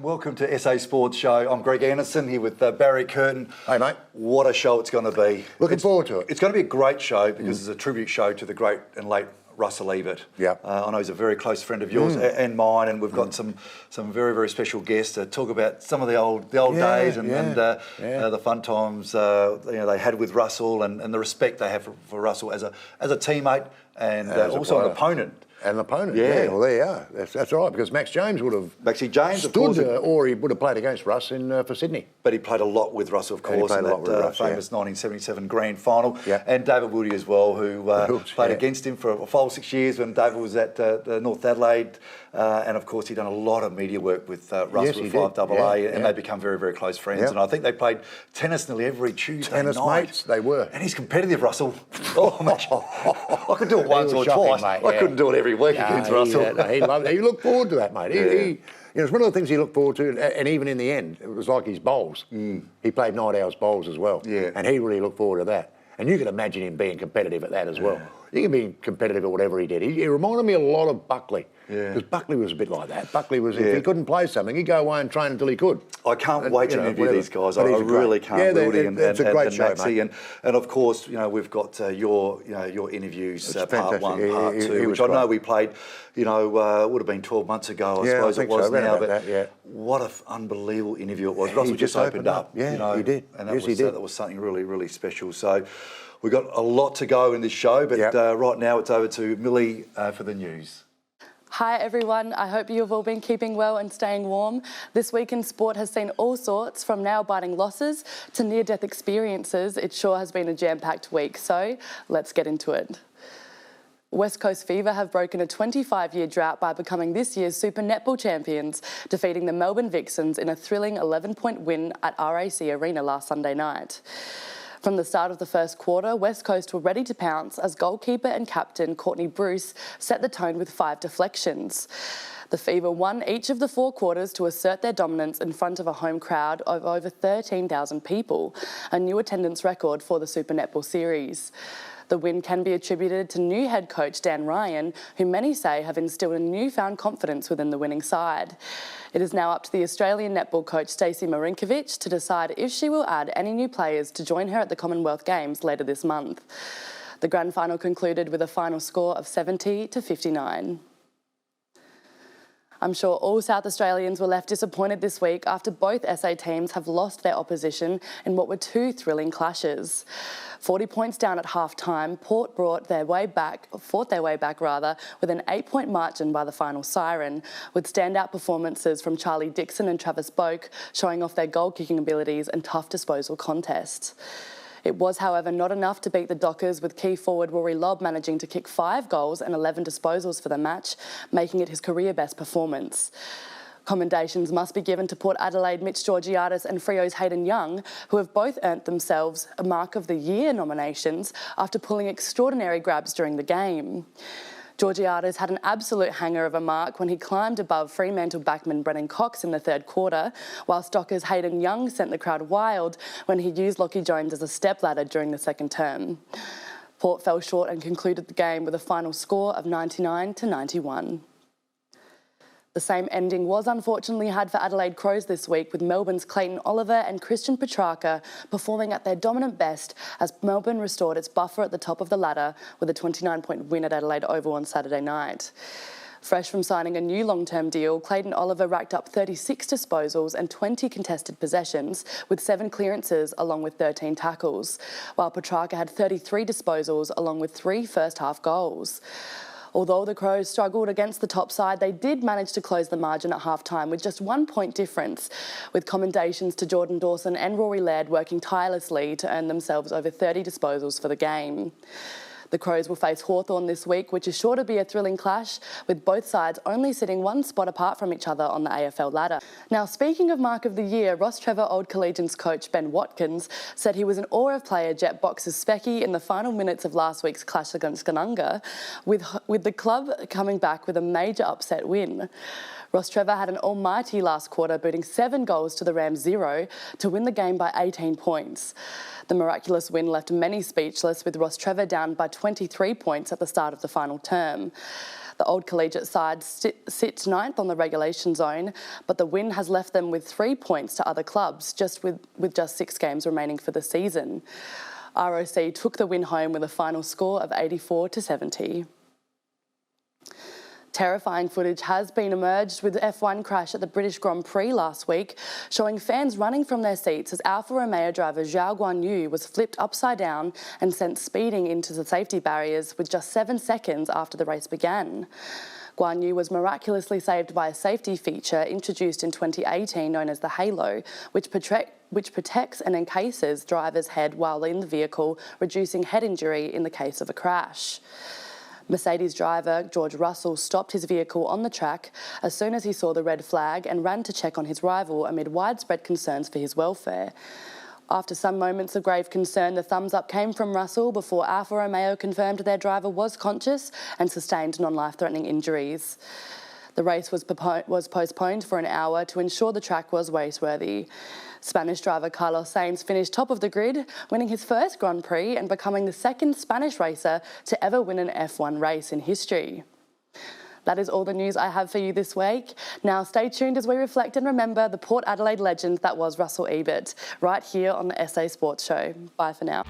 Welcome to SA Sports Show. I'm Greg Anderson here with Barry Curtin. Hey, mate. What a show it's going to be. Looking forward to it. It's going to be a great show because it's a tribute show to the great and late Russell Ebert. Yeah. I know he's a very close friend of yours and mine, and we've got some very, very special guests to talk about some of the old days and the fun times they had with Russell and the respect they have for Russell as a teammate and also an opponent. An opponent, yeah. Well, there you are. That's right, because Max James would have stood, or he would have played against Russ for Sydney. But he played a lot with Russell, of course, in that famous 1977 grand final. Yeah. And David Woody as well, who played against him for 5 or 6 years when David was at North Adelaide. And, of course, he'd done a lot of media work with Russ with 5AA, and they become very, very close friends. Yeah. And I think they played tennis nearly every Tuesday night. Tennis mates, they were. And he's competitive, Russell. Oh, man. I could do it once or twice. Mate, I couldn't do it every week against Russell. He loved it. He looked forward to that, mate. It's one of the things he looked forward to, and even in the end, it was like his bowls. He played night hours bowls as well, and he really looked forward to that. And you can imagine him being competitive at that as well. He can be competitive at whatever he did. He reminded me a lot of Buckley. Because Buckley was a bit like that. Buckley was, if he couldn't play something, he'd go away and train until he could. I can't wait to interview these guys. I really can't. Woody and Maxie. And of course, we've got your interviews, part 1, part 2, which I know we played, would have been 12 months ago, I suppose it was now. But what an unbelievable interview it was. Russell just opened up. Yeah, he did. And that was something really, really special. So we've got a lot to go in this show, but right now it's over to Millie for the news. Hi everyone, I hope you've all been keeping well and staying warm. This week in sport has seen all sorts, from nail-biting losses to near-death experiences. It sure has been a jam-packed week, so let's get into it. West Coast Fever have broken a 25-year drought by becoming this year's Super Netball champions, defeating the Melbourne Vixens in a thrilling 11-point win at RAC Arena last Sunday night. From the start of the first quarter, West Coast were ready to pounce as goalkeeper and captain Courtney Bruce set the tone with 5 deflections. The Fever won each of the 4 quarters to assert their dominance in front of a home crowd of over 13,000 people, a new attendance record for the Super Netball series. The win can be attributed to new head coach Dan Ryan, who many say have instilled a newfound confidence within the winning side. It is now up to the Australian netball coach Stacey Marinkovic to decide if she will add any new players to join her at the Commonwealth Games later this month. The grand final concluded with a final score of 70-59. I'm sure all South Australians were left disappointed this week after both SA teams have lost their opposition in what were 2 thrilling clashes. 40 points down at half-time, Port fought their way back with an 8-point margin by the final siren, with standout performances from Charlie Dixon and Travis Boak showing off their goal-kicking abilities and tough disposal contests. It was, however, not enough to beat the Dockers, with key forward Rory Lobb managing to kick 5 goals and 11 disposals for the match, making it his career best performance. Commendations must be given to Port Adelaide Mitch Georgiadis and Freo's Hayden Young, who have both earned themselves a Mark of the Year nominations after pulling extraordinary grabs during the game. Georgiadis had an absolute hanger of a mark when he climbed above Fremantle backman Brennan Cox in the 3rd quarter, whilst Dockers' Hayden Young sent the crowd wild when he used Lockie Jones as a stepladder during the 2nd term. Port fell short and concluded the game with a final score of 99-91. The same ending was unfortunately had for Adelaide Crows this week, with Melbourne's Clayton Oliver and Christian Petrarca performing at their dominant best as Melbourne restored its buffer at the top of the ladder with a 29-point win at Adelaide Oval on Saturday night. Fresh from signing a new long-term deal, Clayton Oliver racked up 36 disposals and 20 contested possessions, with 7 clearances along with 13 tackles, while Petrarca had 33 disposals along with 3 first-half goals. Although the Crows struggled against the top side, they did manage to close the margin at half-time with just 1 point difference, with commendations to Jordan Dawson and Rory Laird working tirelessly to earn themselves over 30 disposals for the game. The Crows will face Hawthorn this week, which is sure to be a thrilling clash, with both sides only sitting 1 spot apart from each other on the AFL ladder. Now, speaking of Mark of the Year, Ross Trevor Old Collegians coach Ben Watkins said he was in awe of player Jet Box's Specky in the final minutes of last week's clash against Canunga, with the club coming back with a major upset win. Ross Trevor had an almighty last quarter, booting 7 goals to the Rams 0 to win the game by 18 points. The miraculous win left many speechless, with Ross Trevor down by 23 points at the start of the final term. The Old Collegiate side sits ninth on the relegation zone, but the win has left them with 3 points to other clubs, with just 6 games remaining for the season. ROC took the win home with a final score of 84-70. Terrifying footage has been emerged with the F1 crash at the British Grand Prix last week, showing fans running from their seats as Alfa Romeo driver Zhao Guanyu was flipped upside down and sent speeding into the safety barriers with just 7 seconds after the race began. Guanyu was miraculously saved by a safety feature introduced in 2018 known as the Halo, which protects and encases driver's head while in the vehicle, reducing head injury in the case of a crash. Mercedes driver George Russell stopped his vehicle on the track as soon as he saw the red flag and ran to check on his rival amid widespread concerns for his welfare. After some moments of grave concern, the thumbs up came from Russell before Alfa Romeo confirmed their driver was conscious and sustained non-life-threatening injuries. The race was postponed for an hour to ensure the track was raceworthy. Spanish driver Carlos Sainz finished top of the grid, winning his first Grand Prix and becoming the second Spanish racer to ever win an F1 race in history. That is all the news I have for you this week. Now stay tuned as we reflect and remember the Port Adelaide legend that was Russell Ebert, right here on the SA Sports Show. Bye for now.